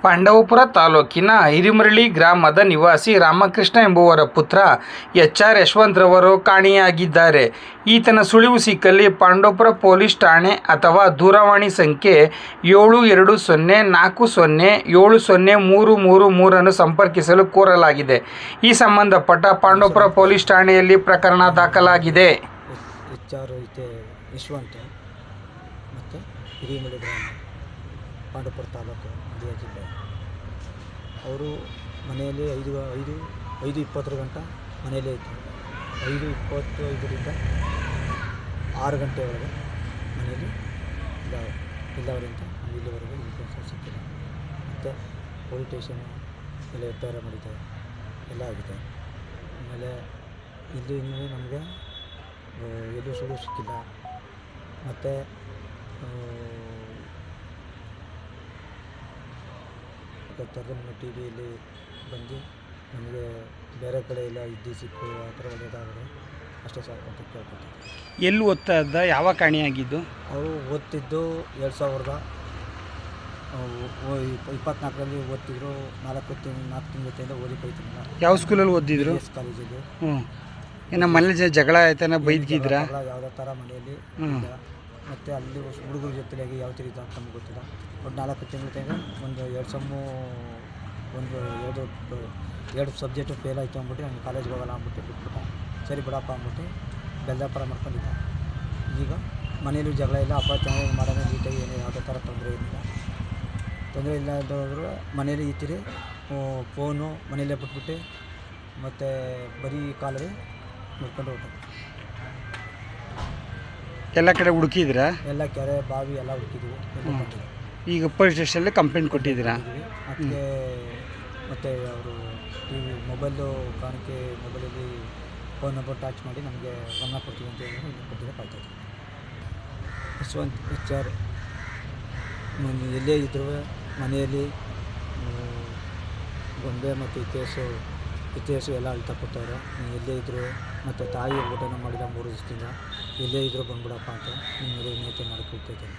ಪಾಂಡವಪುರ ತಾಲೂಕಿನ ಹಿರಿಮರಳಿ ಗ್ರಾಮದ ನಿವಾಸಿ ರಾಮಕೃಷ್ಣ ಎಂಬುವರ ಪುತ್ರ ಎಚ್.ಆರ್. ಯಶವಂತರವರು ಕಾಣೆಯಾಗಿದ್ದಾರೆ. ಈತನ ಸುಳಿವು ಸಿಕ್ಕಲ್ಲಿ ಪಾಂಡವಪುರ ಪೊಲೀಸ್ ಠಾಣೆ ಅಥವಾ ದೂರವಾಣಿ ಸಂಖ್ಯೆ 7240703333 ಅನ್ನು ಸಂಪರ್ಕಿಸಲು ಕೋರಲಾಗಿದೆ. ಈ ಸಂಬಂಧಪಟ್ಟ ಪಾಂಡವಪುರ ಪೊಲೀಸ್ ಠಾಣೆಯಲ್ಲಿ ಪ್ರಕರಣ ದಾಖಲಾಗಿದೆ. ಎಚ್.ಆರ್. ಯಶವಂತ ಮತ್ತು ಹಿರಿಮರಳಿ ಗ್ರಾಮ, ಪಾಂಡವಪುರ ತಾಲೂಕು, ಮಂಡ್ಯ ಜಿಲ್ಲೆ. ಅವರು ಮನೆಯಲ್ಲಿ 5:20 ಗಂಟೆ ಮನೆಯಲ್ಲೇ ಇದ್ದರು. 5:25ರಿಂದ 6 ಗಂಟೆ ಒಳಗೆ ಮನೆಯಲ್ಲಿ ಇಲ್ಲವರಿಂದ ನಮಗೆ ಇಲ್ಲಿವರೆಗೂ ಇನ್ಫಾರ್ಮೇಷನ್ ಸಿಕ್ಕಿಲ್ಲ. ಮತ್ತು ಪೊಲೀಸ್ ಸ್ಟೇಷನು ಎಲ್ಲ ಎಫ್.ಐ.ಆರ್ ಮಾಡಿದ್ದಾರೆ, ಎಲ್ಲ ಆಗಿದೆ. ಆಮೇಲೆ ಇಲ್ಲಿ ಇನ್ನೂ ನಮಗೆ ಎಲ್ಲೂ ಸುಳ್ಳು ಸಿಕ್ಕಿಲ್ಲ. ಮತ್ತು ನಮ್ಮ ಟಿ ವಿಯಲ್ಲಿ ಬಂದು ನಮಗೆ ಬೇರೆ ಕಡೆ ಎಲ್ಲ ಇದ್ದು ಸಿಕ್ಕು ಆ ಥರ ಒಳ್ಳೆಯದಾಗಿದೆ, ಅಷ್ಟೇ ಸಾಕು ಅಂತ ಕೇಳ್ಕೊತೀವಿ. ಎಲ್ಲಿ ಓದ್ತಾ ಇದ್ದ? ಯಾವ ಕಾಣೆಯಾಗಿದ್ದು? ಅವರು ಓದ್ತಿದ್ದು 2024ರಲ್ಲಿ ಓದ್ತಿದ್ರು. 4 ತಿಂಗಳಿಂದ ಓದಿಕೊಯ್ತಿಲ್ಲ. ಯಾವ ಸ್ಕೂಲಲ್ಲಿ ಓದಿದ್ರು? ಕಾಲೇಜಲ್ಲಿ. ನಮ್ಮ ಮನೇಲಿ ಜಗಳ ಆಯ್ತಾನ ಬೈದಿದ್ರ? ಯಾವುದೇ ಥರ ಮನೆಯಲ್ಲಿ ಮತ್ತು ಅಲ್ಲಿ ಹುಡುಗರ ಜೊತೆಯಾಗಿ ಯಾವ ಥರ ಅಂತ ನಮ್ಗೆ ಗೊತ್ತಿಲ್ಲ. ಒಂದು 4 ತಿಂಗಳ ತನಕ ಒಂದು 2 ಸಮ್ಮು ಎರಡು ಸಬ್ಜೆಕ್ಟು ಫೇಲ್ ಆಯಿತು ಅಂದ್ಬಿಟ್ಟು ನಾನು ಕಾಲೇಜ್ಗೆ ಹೋಗಲ್ಲ ಅಂದ್ಬಿಟ್ಟು ಬಿಟ್ಬಿಟ್ಟ. ಸರಿ ಬಿಡಪ್ಪ ಅಂದ್ಬಿಟ್ಟು ಬೆಲ್ದಾಪುರ ಮಾಡ್ಕೊಂಡಿದ್ದ. ಈಗ ಮನೇಲಿ ಜಗಳ ಇಲ್ಲ, ಹಬ್ಬ ಚೆನ್ನಾಗಿ ಮಾಡೋಣ, ನೀಟಾಗಿ ಏನೋ ಯಾವುದೇ ಥರ ತೊಂದರೆ ಇಲ್ಲ ಇದ್ದವರು ಮನೇಲಿ ಈತಿರಿ ಫೋನು ಮನೆಯಲ್ಲೇ ಬಿಟ್ಬಿಟ್ಟು ಮತ್ತು ಬರೀ ಕಾಲವೇ ನೋಡ್ಕೊಂಡು ಹೋಗ್ತಾರೆ. ಎಲ್ಲ ಕಡೆ ಹುಡುಕಿದ್ರಾ? ಎಲ್ಲ ಕೆರೆ ಬಾವಿ ಎಲ್ಲ ಹುಡುಕಿದ್ವಿ. ಈಗ ಪೊಲೀಸ್ ಸ್ಟೇಷನಲ್ಲಿ ಕಂಪ್ಲೇಂಟ್ ಕೊಟ್ಟಿದ್ದೀರಾ? ಅದಕ್ಕೆ ಮತ್ತು ಅವರು ಮೊಬೈಲು ಕಾಣಿಕೆ ಮೊಬೈಲಲ್ಲಿ ಫೋನ್ ನಂಬರ್ ಟಚ್ ಮಾಡಿ ನಮಗೆ ಗಮನ ಕೊಡ್ತೀವಿ ಅಂತ ಹೇಳಿ ಇನ್ನೂ ಕೊಟ್ಟಿರೋ ಕಾಯ್ತದೆ. ಯಶವಂತ್ ಎಚ್.ಆರ್. ಎಲ್ಲೇ ಇದ್ದರೂ ಮನೆಯಲ್ಲಿ ಗೊಂಬೆ ಮತ್ತು ಇತಿಹಾಸ ಎಲ್ಲ ಅಳ್ತಾ ಕೊಟ್ಟವ್ರೆ. ಎಲ್ಲೇ ಇದ್ದರೂ ಮತ್ತು ತಾಯಿ ಊಟನ ಮಾಡಿದ 3 ದಿವಸದಿಂದ ಎಲ್ಲೇ ಇದ್ದರೂ ಬಂದ್ಬಿಡಪ್ಪ ಅಂತ ನಿಮಗೆ ವಿನಂತಿ ಮಾಡಿಕೊಳ್ತಾಯಿದ್ದೇನೆ.